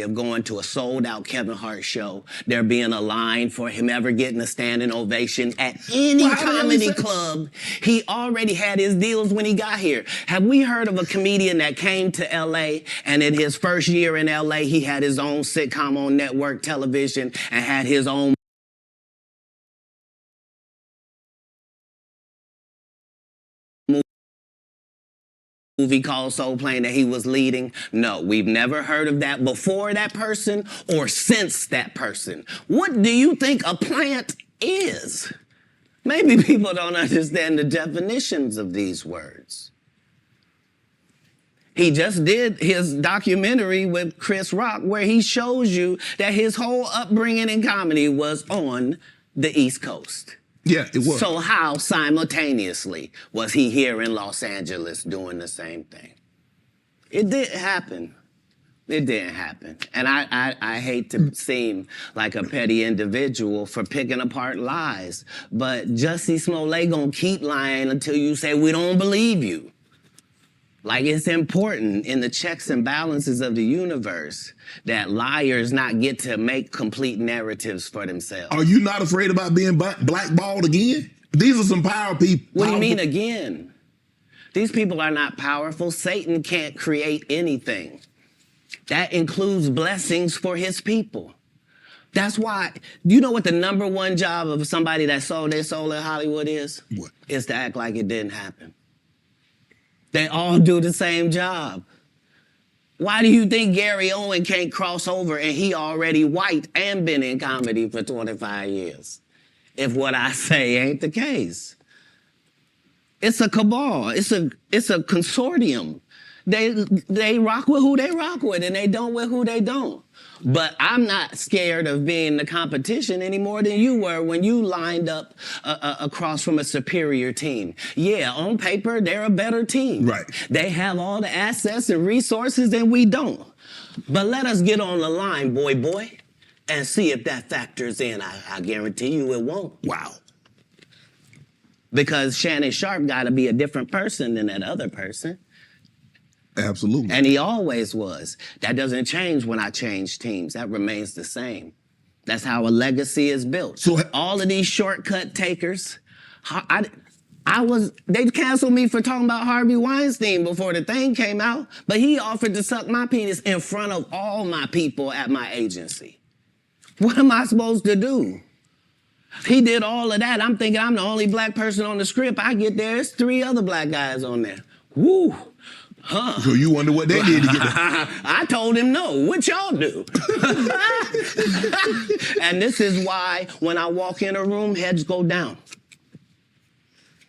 of going to a sold-out Kevin Hart show, there being a line for him ever getting a standing ovation at any comedy club. He already had his deals when he got here. Have we heard of a comedian that came to L.A. and in his first year in L.A. he had his own sitcom on network television and had his own movie called Soul Plane that he was leading? No, we've never heard of that before that person or since that person. What do you think a plant is? Maybe people don't understand the definitions of these words. He just did his documentary with Chris Rock where he shows you that his whole upbringing in comedy was on the East Coast. Yeah, it was. So how simultaneously was he here in Los Angeles doing the same thing? It didn't happen. It didn't happen. And I hate to seem like a petty individual for picking apart lies, but Jussie Smollett gonna keep lying until you say we don't believe you. Like, it's important in the checks and balances of the universe that liars not get to make complete narratives for themselves. Are you not afraid about being blackballed again? These are some power people. What do you mean again? These people are not powerful. Satan can't create anything. That includes blessings for his people. That's why, you know what the #1 job of somebody that sold their soul in Hollywood is? What? Is to act like it didn't happen. They all do the same job. Why do you think Gary Owen can't cross over and he already white and been in comedy for 25 years? If what I say ain't the case. It's a cabal. It's a consortium. They rock with who they rock with and they don't with who they don't. But I'm not scared of being the competition any more than you were when you lined up across from a superior team. Yeah, on paper, they're a better team. Right. They have all the assets and resources and we don't. But let us get on the line, boy, and see if that factors in. I guarantee you it won't. Wow. Because Shannon Sharp got to be a different person than that other person. Absolutely. And he always was. That doesn't change when I change teams. That remains the same. That's how a legacy is built. So all of these shortcut takers, they canceled me for talking about Harvey Weinstein before the thing came out, but he offered to suck my penis in front of all my people at my agency. What am I supposed to do? He did all of that. I'm thinking I'm the only black person on the script. I get there, there's 3 other black guys on there. Woo. Huh. So you wonder what they did to get there. I told him no. What y'all do? And this is why when I walk in a room, heads go down.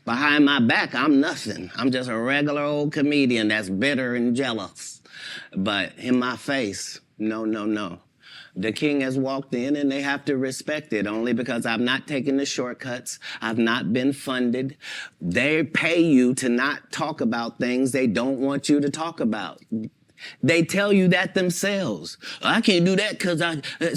Behind my back, I'm nothing. I'm just a regular old comedian that's bitter and jealous. But in my face, no. The king has walked in and they have to respect it only because I've not taken the shortcuts. I've not been funded. They pay you to not talk about things they don't want you to talk about. They tell you that themselves. I can't do that because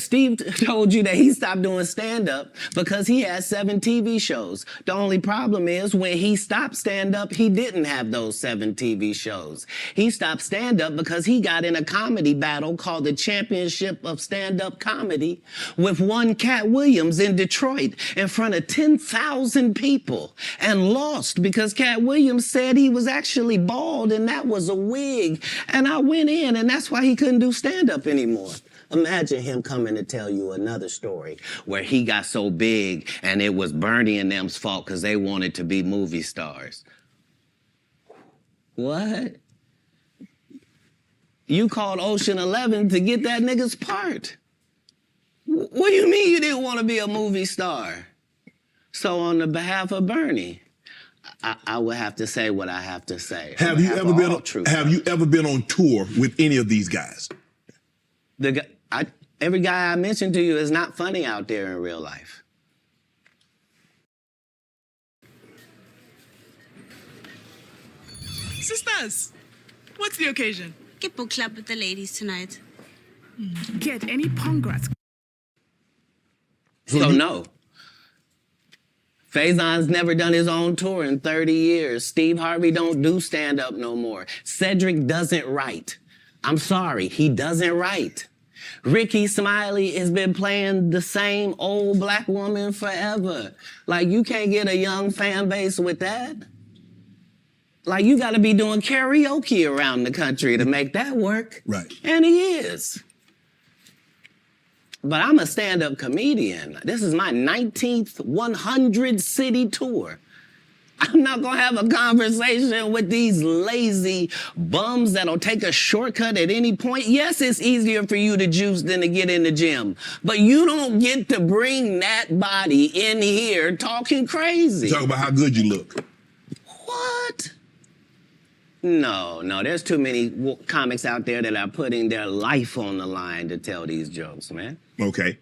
Steve told you that he stopped doing stand-up because he had 7 TV shows. The only problem is when he stopped stand-up, he didn't have those 7 TV shows. He stopped stand-up because he got in a comedy battle called the Championship of Stand-Up Comedy with one Katt Williams in Detroit in front of 10,000 people and lost because Katt Williams said he was actually bald and that was a wig. And I went in, and that's why he couldn't do stand-up anymore. Imagine him coming to tell you another story where he got so big and it was Bernie and them's fault because they wanted to be movie stars. What? You called Ocean 11 to get that nigga's part. What do you mean you didn't want to be a movie star? So on the behalf of Bernie, I would have to say what I have to say. Have you ever been on tour with any of these guys? Every guy I mentioned to you is not funny out there in real life. Sisters, what's the occasion? Get book club with the ladies tonight. Get any congrats. So no. Faison's never done his own tour in 30 years. Steve Harvey don't do stand-up no more. Cedric doesn't write. I'm sorry, he doesn't write. Ricky Smiley has been playing the same old black woman forever. Like, you can't get a young fan base with that. Like, you got to be doing karaoke around the country to make that work. Right. And he is. But I'm a stand-up comedian. This is my 19th 100-city tour. I'm not gonna have a conversation with these lazy bums that'll take a shortcut at any point. Yes, it's easier for you to juice than to get in the gym, but you don't get to bring that body in here talking crazy. Talk about how good you look. What? No, there's too many comics out there that are putting their life on the line to tell these jokes, man. Okay.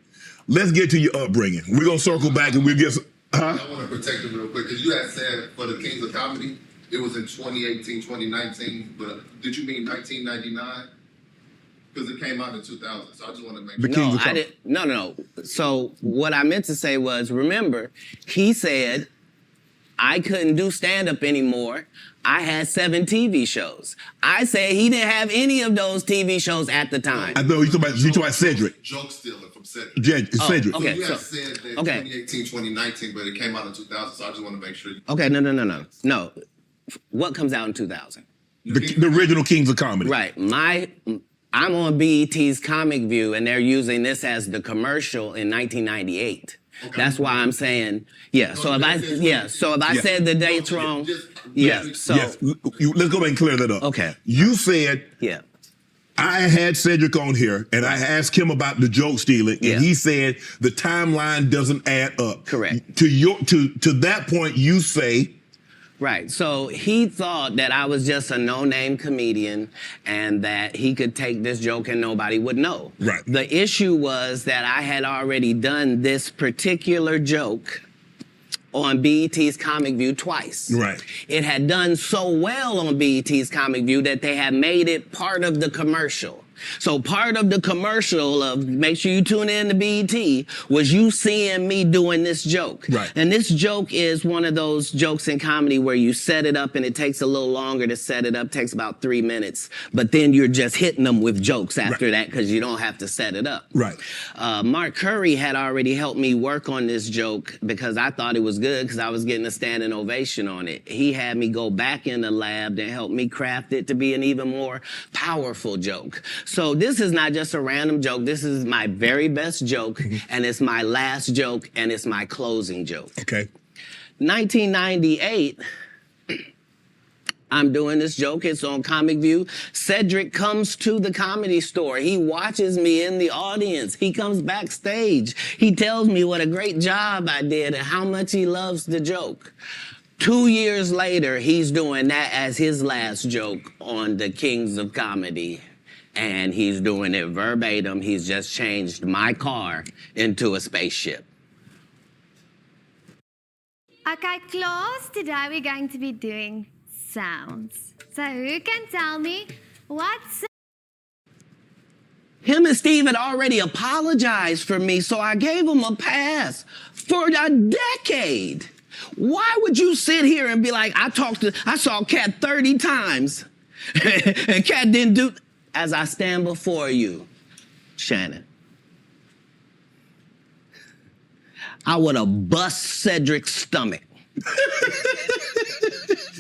Let's get to your upbringing. We're gonna circle back and we'll get some, I want to protect him real quick, because you had said for the Kings of Comedy, it was in 2018, 2019, but did you mean 1999? Because it came out in 2000, so I just want to make sure. No. So what I meant to say was, remember, he said I couldn't do stand-up anymore. I had 7 TV shows. I said he didn't have any of those TV shows at the time. I know you talking about Cedric. Joke stealing from Cedric. Cedric. Okay. So you had said that 2018, 2019, but it came out in 2000, so I just want to make sure. Okay, no. What comes out in 2000? The original Kings of Comedy. Right. I'm on BET's Comic View, and they're using this as the commercial in 1998. Okay. That's why I'm saying, So if I said the dates wrong, Let's go back and clear that up. Okay. You said, I had Cedric on here, and I asked him about the joke stealing, and he said the timeline doesn't add up. Correct. To that point, you say. Right. So he thought that I was just a no-name comedian and that he could take this joke and nobody would know. Right. The issue was that I had already done this particular joke on BET's Comic View twice. Right. It had done so well on BET's Comic View that they had made it part of the commercial. So part of the commercial of make sure you tune in to BET was you seeing me doing this joke. Right. And this joke is one of those jokes in comedy where you set it up and it takes a little longer to set it up, takes about 3 minutes, but then you're just hitting them with jokes after that because you don't have to set it up. Right. Mark Curry had already helped me work on this joke because I thought it was good because I was getting a standing ovation on it. He had me go back in the lab and help me craft it to be an even more powerful joke. So this is not just a random joke. This is my very best joke, and it's my last joke, and it's my closing joke. Okay. 1998, I'm doing this joke. It's on Comic View. Cedric comes to the Comedy Store. He watches me in the audience. He comes backstage. He tells me what a great job I did and how much he loves the joke. 2 years later, he's doing that as his last joke on the Kings of Comedy. And he's doing it verbatim. He's just changed my car into a spaceship. Okay, class, today we're going to be doing sounds. So who can tell me what Him and Steve had already apologized for me, so I gave him a pass for a decade. Why would you sit here and be like, I saw Katt 30 times, and Katt didn't do... As I stand before you, Shannon, I would have bust Cedric's stomach.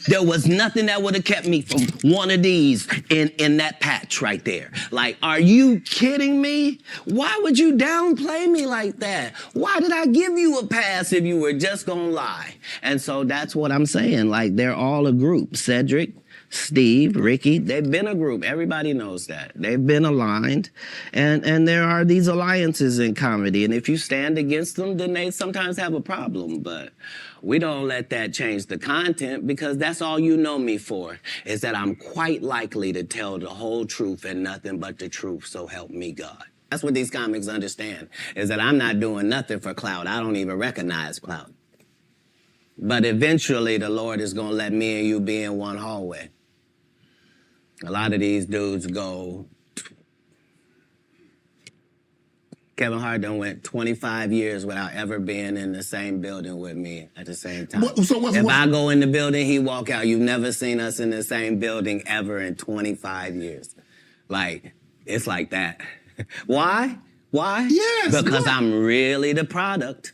There was nothing that would have kept me from one of these in that patch right there. Like, are you kidding me? Why would you downplay me like that? Why did I give you a pass if you were just gonna lie? And so that's what I'm saying. Like, they're all a group. Cedric, Steve, Ricky, they've been a group. Everybody knows that. They've been aligned. And there are these alliances in comedy. And if you stand against them, then they sometimes have a problem. But we don't let that change the content because that's all you know me for, is that I'm quite likely to tell the whole truth and nothing but the truth, so help me God. That's what these comics understand, is that I'm not doing nothing for clout. I don't even recognize clout. But eventually the Lord is going to let me and you be in one hallway. A lot of these dudes go... Kevin Hart done went 25 years without ever being in the same building with me at the same time. If I go in the building, he walk out. You've never seen us in the same building ever in 25 years. Like, it's like that. Why? Why? Yes, Because why? I'm really the product.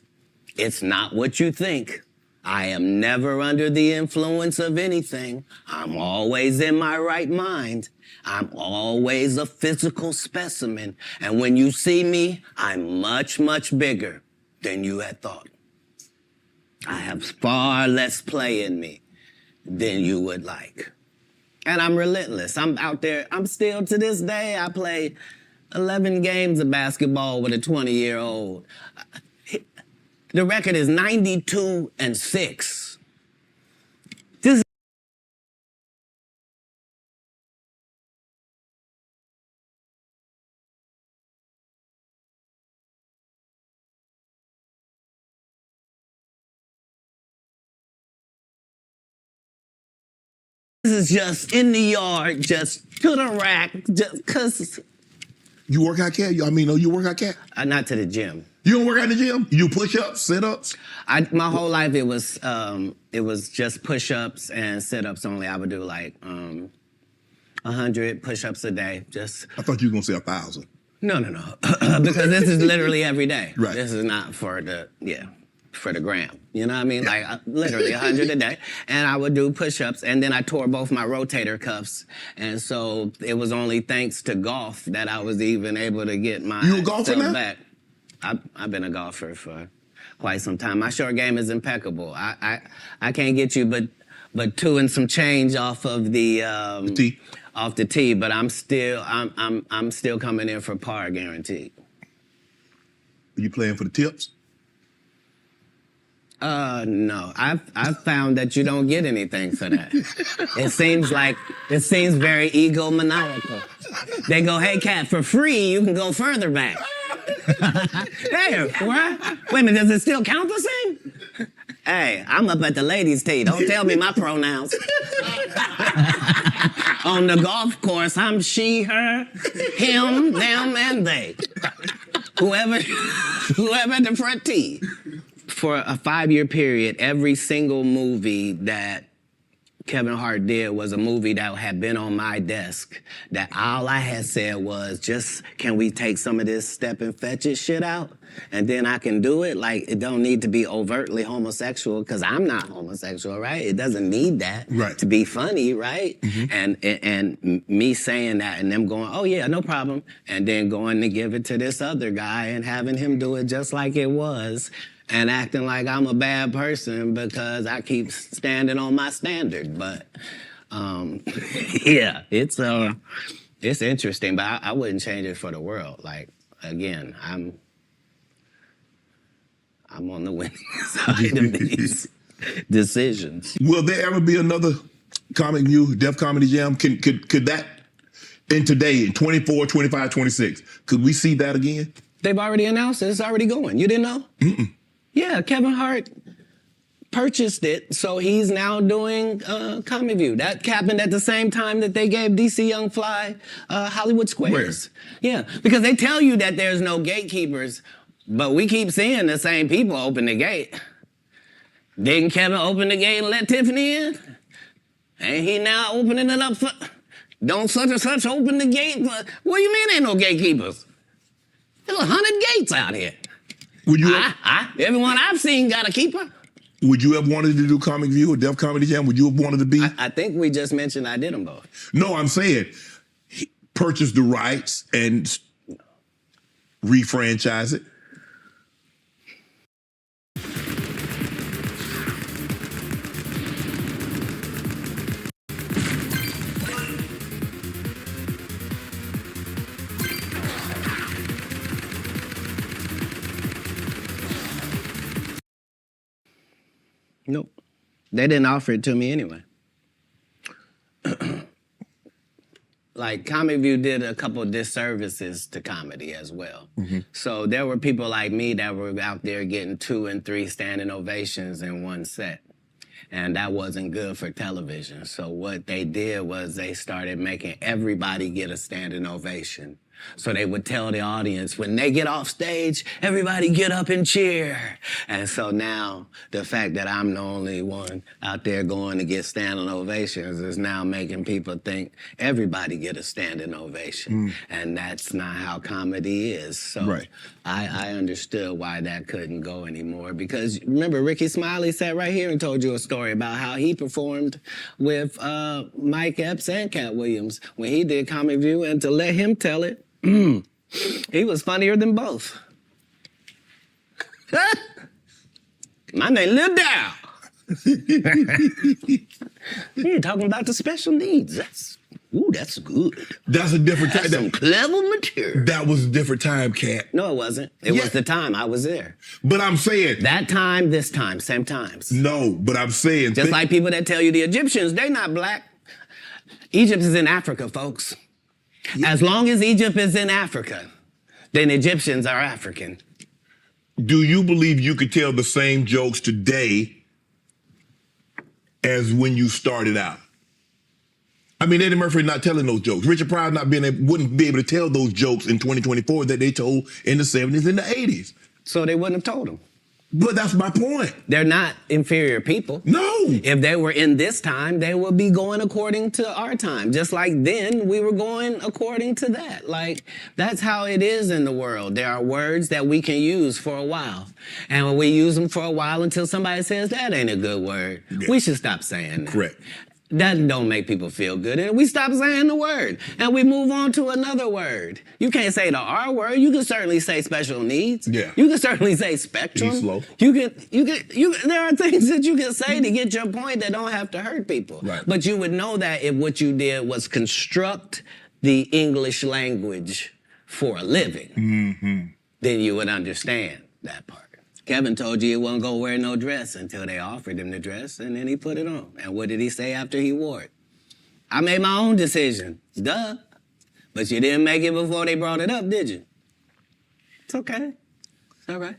It's not what you think. I am never under the influence of anything. I'm always in my right mind. I'm always a physical specimen. And when you see me, I'm much, much bigger than you had thought. I have far less play in me than you would like. And I'm relentless. I'm out there. I'm still, to this day, I play 11 games of basketball with a 20-year-old. The record is 92-6. This is just in the yard, just to the rack, just cause. You work out, Cat? You work out, Cat? Not to the gym. You don't work out in the gym? You do push-ups, sit-ups? My whole life it was just push-ups and sit-ups only. I would do like 100 push-ups a day. Just. I thought you were gonna say 1,000. No, because this is literally every day. Right. This is not for the gram. You know what I mean? Like literally 100 a day. And I would do push-ups, and then I tore both my rotator cuffs. And so it was only thanks to golf that I was even able to get my You a golfer now? back. I've been a golfer for quite some time. My short game is impeccable. I can't get you but 2 and some change off of the tee. Off the tee, but I'm still coming in for par guaranteed. You playing for the tips? No. I've found that you don't get anything for that. It seems very egomaniacal. They go, hey, Katt, for free, you can go further back. Hey, what? Wait a minute, does it still count the same? Hey, I'm up at the ladies' tee. Don't tell me my pronouns. On the golf course, I'm she, her, him, them, and they. Whoever at the front tee. For a 5-year period, every single movie that Kevin Hart did was a movie that had been on my desk, that all I had said was, just, can we take some of this step and fetch it shit out? And then I can do it. Like, it don't need to be overtly homosexual, because I'm not homosexual, right? It doesn't need that to be funny, right? And me saying that and them going, oh yeah, no problem. And then going to give it to this other guy and having him do it just like it was. And acting like I'm a bad person because I keep standing on my standard. But yeah, it's interesting, but I wouldn't change it for the world. Like, again, I'm on the winning side of these decisions. Will there ever be another Comic View Def Comedy Jam? Could that, in today, in 24, 25, 26, could we see that again? They've already announced it. It's already going. You didn't know? Mm-mm. Yeah, Kevin Hart purchased it, so he's now doing Comic View. That happened at the same time that they gave DC Young Fly Hollywood Squares. Where? Yeah, because they tell you that there's no gatekeepers, but we keep seeing the same people open the gate. Didn't Kevin open the gate and let Tiffany in? Ain't he now opening it up for... Don't such and such open the gate for... What do you mean ain't no gatekeepers? There's 100 gates out here. Would you Everyone I've seen got a keeper. Would you have wanted to do Comic View or Def Comedy Jam? Would you have wanted to be? I think we just mentioned I did them both. No, I'm saying purchase the rights and refranchise it. Nope. They didn't offer it to me anyway. Like, Comic View did a couple disservices to comedy as well. So there were people like me that were out there getting 2 and 3 standing ovations in one set. And that wasn't good for television. So what they did was they started making everybody get a standing ovation So they would tell the audience, when they get off stage, everybody get up and cheer. And so now the fact that I'm the only one out there going to get standing ovations is now making people think everybody get a standing ovation. And that's not how comedy is. So I understood why that couldn't go anymore. Because remember, Ricky Smiley sat right here and told you a story about how he performed with Mike Epps and Katt Williams when he did Comic View, and to let him tell it, he was funnier than both. My name Lil Dow. You're talking about the special needs. That's good. That's a different time. That's some clever material. That was a different time, Katt. No, it wasn't. It was the time I was there. But I'm saying... That time, this time, same times. No, but I'm saying... Just like people that tell you the Egyptians, they not black. Egypt is in Africa, folks. As long as Egypt is in Africa, then Egyptians are African. Do you believe you could tell the same jokes today as when you started out? I mean, Eddie Murphy not telling those jokes. Richard Pryor wouldn't be able to tell those jokes in 2024 that they told in the 70s and the 80s. So they wouldn't have told them. But that's my point. They're not inferior people. No. If they were in this time, they would be going according to our time. Just like then, we were going according to that. Like, that's how it is in the world. There are words that we can use for a while. And when we use them for a while until somebody says, that ain't a good word, we should stop saying that. Correct. That don't make people feel good. And we stop saying the word. And we move on to another word. You can't say the R word. You can certainly say special needs. Yeah. You can certainly say spectrum. Be slow. There are things that you can say to get your point that don't have to hurt people. Right. But you would know that if what you did was construct the English language for a living, then you would understand that part. Kevin told you he wasn't going to wear no dress until they offered him the dress, and then he put it on. And what did he say after he wore it? I made my own decision. Duh. But you didn't make it before they brought it up, did you? It's okay. It's all right.